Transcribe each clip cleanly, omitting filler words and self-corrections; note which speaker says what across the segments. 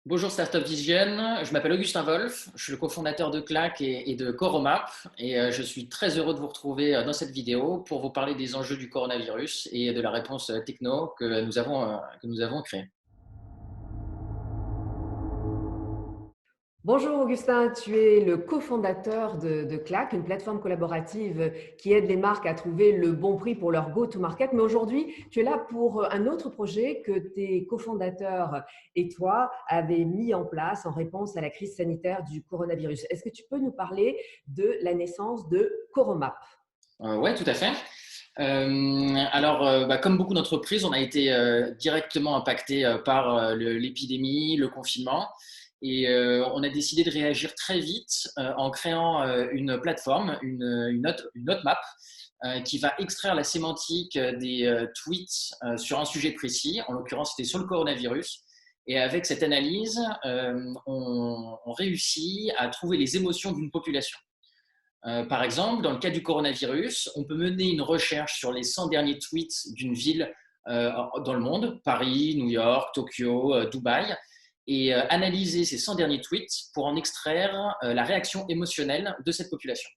Speaker 1: Bonjour Startup Vision, je m'appelle Augustin Wolf, je suis le cofondateur de Clack et de Coromap et je suis très heureux de vous retrouver dans cette vidéo pour vous parler des enjeux du coronavirus et de la réponse techno que nous avons créée.
Speaker 2: Bonjour Augustin, tu es le cofondateur de Clack, une plateforme collaborative qui aide les marques à trouver le bon prix pour leur go-to-market. Mais aujourd'hui, tu es là pour un autre projet que tes cofondateurs et toi avez mis en place en réponse à la crise sanitaire du coronavirus. Est-ce que tu peux nous parler de la naissance de Coromap?
Speaker 1: Ouais, tout à fait. Comme beaucoup d'entreprises, on a été directement impacté par l'épidémie, le confinement. Et on a décidé de réagir très vite en créant une plateforme, une note map, qui va extraire la sémantique des tweets sur un sujet précis. En l'occurrence, c'était sur le coronavirus. Et avec cette analyse, on réussit à trouver les émotions d'une population. Par exemple, dans le cas du coronavirus, on peut mener une recherche sur les 100 derniers tweets d'une ville dans le monde, Paris, New York, Tokyo, Dubaï, et analyser ces 100 derniers tweets pour en extraire la réaction émotionnelle de cette population.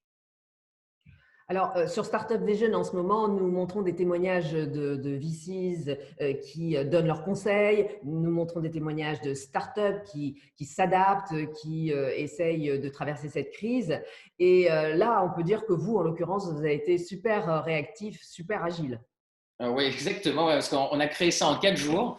Speaker 2: Alors, sur Startup Vision, en ce moment, nous montrons des témoignages de VCs qui donnent leurs conseils. Nous montrons des témoignages de startups qui s'adaptent, qui essayent de traverser cette crise. Et là, on peut dire que vous, en l'occurrence, vous avez été super réactif, super agile.
Speaker 1: Oui, exactement, ouais, parce qu'on a créé ça en 4 jours.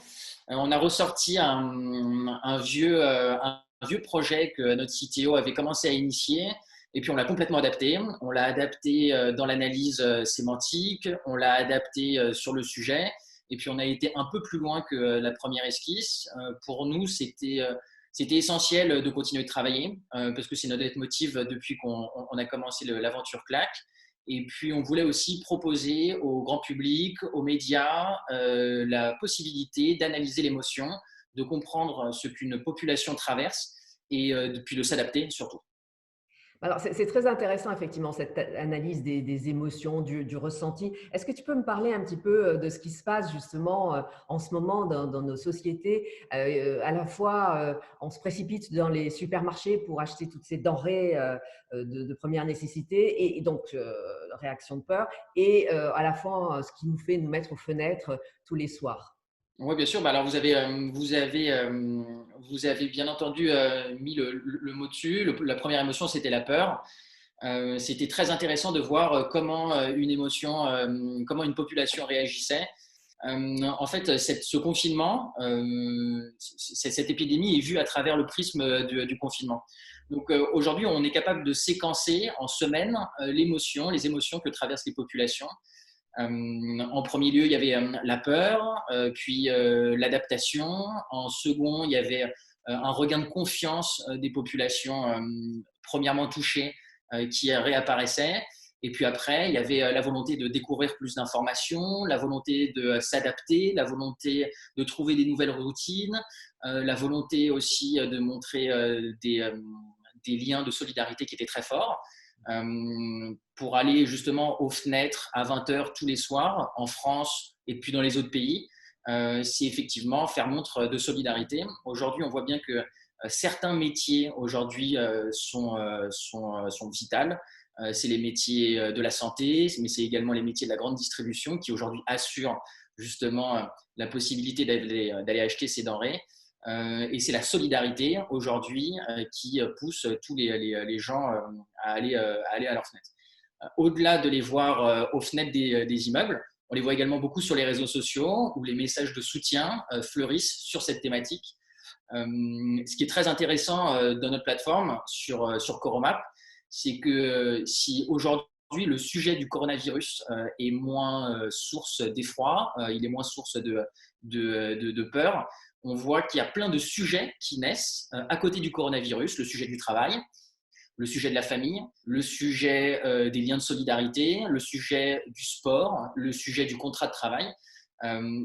Speaker 1: On a ressorti un vieux projet que notre CTO avait commencé à initier, et puis on l'a complètement adapté. On l'a adapté dans l'analyse sémantique, on l'a adapté sur le sujet, et puis on a été un peu plus loin que la première esquisse. Pour nous, c'était essentiel de continuer de travailler, parce que c'est notre leitmotiv depuis qu'on a commencé l'aventure Clack. Et puis, on voulait aussi proposer au grand public, aux médias, la possibilité d'analyser l'émotion, de comprendre ce qu'une population traverse et puis de s'adapter surtout.
Speaker 2: Alors, c'est très intéressant, effectivement, cette analyse des émotions, du ressenti. Est-ce que tu peux me parler un petit peu de ce qui se passe justement en ce moment dans nos sociétés? À la fois, on se précipite dans les supermarchés pour acheter toutes ces denrées de première nécessité et donc réaction de peur, et à la fois ce qui nous fait nous mettre aux fenêtres tous les soirs.
Speaker 1: Oui, bien sûr. Bah, alors, vous avez bien entendu mis le mot dessus. La première émotion, c'était la peur. C'était très intéressant de voir comment une émotion, comment une population réagissait. En fait, ce confinement, cette épidémie est vue à travers le prisme du confinement. Donc aujourd'hui, on est capable de séquencer en semaines les émotions que traversent les populations. En premier lieu, il y avait la peur, puis l'adaptation. En second, il y avait un regain de confiance des populations premièrement touchées qui réapparaissait. Et puis après, il y avait la volonté de découvrir plus d'informations, la volonté de s'adapter, la volonté de trouver des nouvelles routines, la volonté aussi de montrer des liens de solidarité qui étaient très forts. Pour aller justement aux fenêtres à 20 h tous les soirs en France et puis dans les autres pays, c'est effectivement faire montre de solidarité. Aujourd'hui, on voit bien que certains métiers aujourd'hui sont vitales. C'est les métiers de la santé, mais c'est également les métiers de la grande distribution qui aujourd'hui assurent justement la possibilité d'aller acheter ces denrées. Et c'est la solidarité aujourd'hui qui pousse tous les gens à aller à leurs fenêtres. Au-delà de les voir aux fenêtres des immeubles, on les voit également beaucoup sur les réseaux sociaux où les messages de soutien fleurissent sur cette thématique. Ce qui est très intéressant dans notre plateforme sur Coromap, c'est que si aujourd'hui le sujet du coronavirus est moins source d'effroi, il est moins source de peur, on voit qu'il y a plein de sujets qui naissent à côté du coronavirus, le sujet du travail, le sujet de la famille, le sujet des liens de solidarité, le sujet du sport, le sujet du contrat de travail.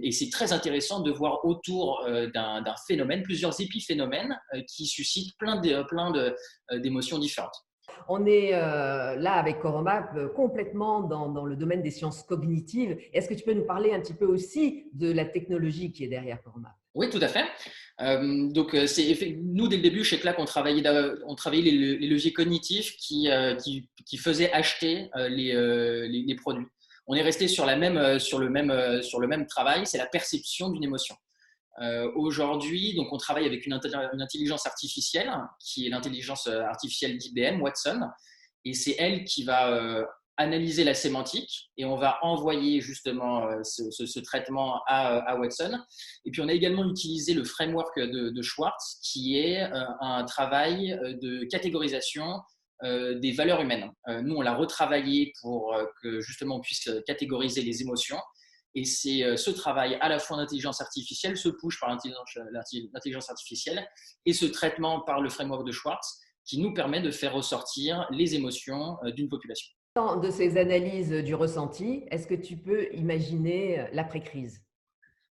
Speaker 1: Et c'est très intéressant de voir autour d'un phénomène, plusieurs épiphénomènes qui suscitent d'émotions différentes.
Speaker 2: On est là avec Coromap complètement dans le domaine des sciences cognitives. Est-ce que tu peux nous parler un petit peu aussi de la technologie qui est derrière Coromap?
Speaker 1: Oui, tout à fait. Donc, nous, dès le début, chez Clap, on travaillait les leviers cognitifs qui faisaient acheter les produits. On est resté sur le même travail, c'est la perception d'une émotion. Aujourd'hui, donc, on travaille avec une intelligence artificielle, qui est l'intelligence artificielle d'IBM, Watson, et c'est elle qui va analyser la sémantique et on va envoyer justement ce traitement à Watson. Et puis, on a également utilisé le framework de Schwartz, qui est un travail de catégorisation des valeurs humaines. Nous, on l'a retravaillé pour que justement on puisse catégoriser les émotions. Et c'est ce travail à la fois d'intelligence artificielle, ce push par l'intelligence artificielle et ce traitement par le framework de Schwartz qui nous permet de faire ressortir les émotions d'une population.
Speaker 2: De ces analyses du ressenti, est-ce que tu peux imaginer l'après-crise?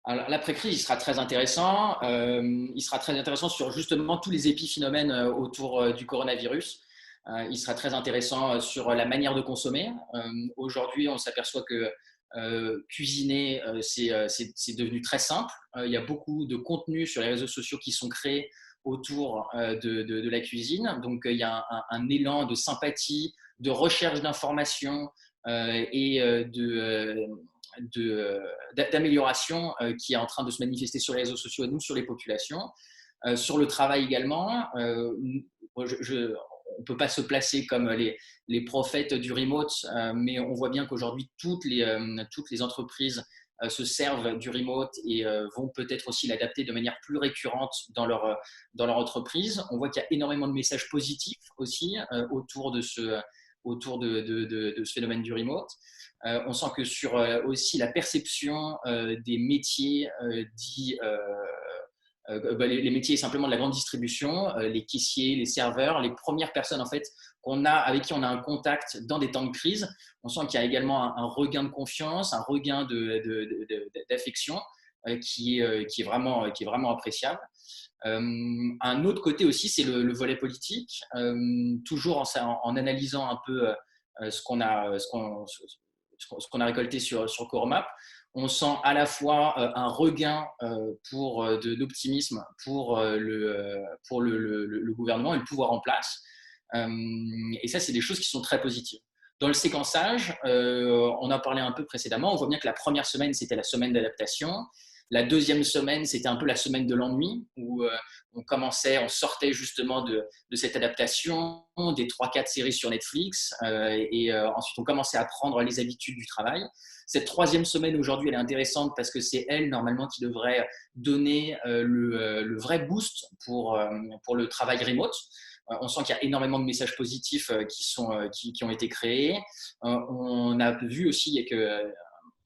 Speaker 1: Alors, l'après-crise, il sera très intéressant. Il sera très intéressant sur justement tous les épiphénomènes autour du coronavirus. Il sera très intéressant sur la manière de consommer. Aujourd'hui, on s'aperçoit que cuisiner, c'est devenu très simple. Il y a beaucoup de contenus sur les réseaux sociaux qui sont créés autour de la cuisine. Donc, il y a un élan de sympathie, de recherche d'informations et d'amélioration qui est en train de se manifester sur les réseaux sociaux et nous sur les populations. Sur le travail également, on ne peut pas se placer comme les prophètes du remote, mais on voit bien qu'aujourd'hui, toutes les entreprises se servent du remote et vont peut-être aussi l'adapter de manière plus récurrente dans leur entreprise. On voit qu'il y a énormément de messages positifs aussi autour de ce phénomène du remote. On sent que sur aussi la perception des métiers dits les métiers simplement de la grande distribution, les caissiers, les serveurs, les premières personnes en fait avec qui on a un contact dans des temps de crise. On sent qu'il y a également un regain de confiance, un regain d'affection qui est vraiment appréciable. Un autre côté aussi, c'est le volet politique, toujours en analysant un peu ce qu'on a récolté sur Coromap. On sent à la fois un regain d'optimisme pour le gouvernement et le pouvoir en place. Et ça, c'est des choses qui sont très positives. Dans le séquençage, on a parlé un peu précédemment, on voit bien que la première semaine, c'était la semaine d'adaptation. La deuxième semaine, c'était un peu la semaine de l'ennui, où on sortait justement de cette adaptation, des 3-4 séries sur Netflix, et ensuite on commençait à prendre les habitudes du travail. Cette troisième semaine aujourd'hui, elle est intéressante parce que c'est elle, normalement, qui devrait donner le vrai boost pour le travail remote. On sent qu'il y a énormément de messages positifs qui ont été créés. On a vu aussi que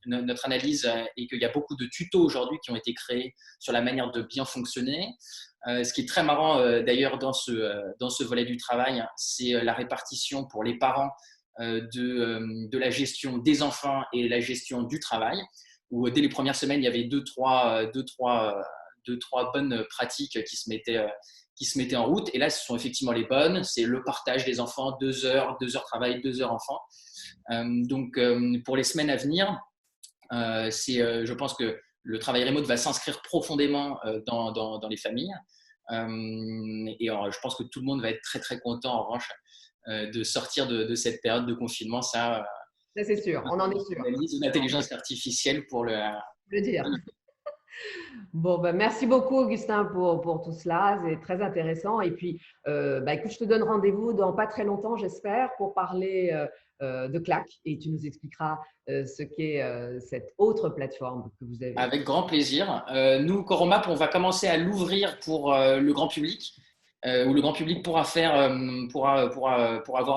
Speaker 1: notre analyse est qu'il y a beaucoup de tutos aujourd'hui qui ont été créés sur la manière de bien fonctionner. Ce qui est très marrant d'ailleurs dans ce volet du travail, c'est la répartition pour les parents de la gestion des enfants et la gestion du travail, où dès les premières semaines, il y avait deux, trois bonnes pratiques qui se mettaient en route. Et là, ce sont effectivement les bonnes. C'est le partage des enfants, 2 heures travail, 2 heures enfants. Donc, pour les semaines à venir, je pense que le travail remote va s'inscrire profondément dans les familles. Et je pense que tout le monde va être très, très content, en revanche, de sortir de cette période de confinement.
Speaker 2: Ça, c'est sûr, on en est sûr.
Speaker 1: Une intelligence artificielle pour le
Speaker 2: dire. Bon, ben, merci beaucoup, Augustin, pour tout cela. C'est très intéressant. Et puis, écoute, je te donne rendez-vous dans pas très longtemps, j'espère, pour parler de Clack. Et tu nous expliqueras ce qu'est cette autre plateforme que vous avez.
Speaker 1: Avec grand plaisir. Nous, Coromap, on va commencer à l'ouvrir pour le grand public, où le grand public pourra avoir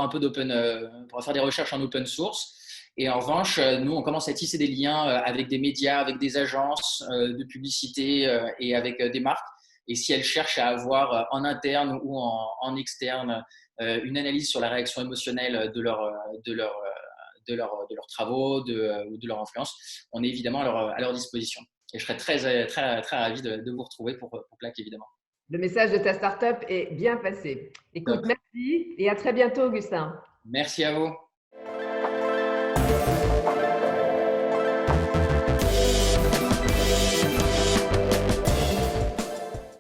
Speaker 1: un peu pourra faire des recherches en open source. Et en revanche, nous, on commence à tisser des liens avec des médias, avec des agences de publicité et avec des marques. Et si elles cherchent à avoir en interne ou en externe une analyse sur la réaction émotionnelle de leurs travaux ou de leur influence, on est évidemment à leur disposition. Et je serais très, très, très ravi de vous retrouver pour Clack, évidemment.
Speaker 2: Le message de ta startup est bien passé. Écoute, merci et à très bientôt, Augustin.
Speaker 1: Merci à vous.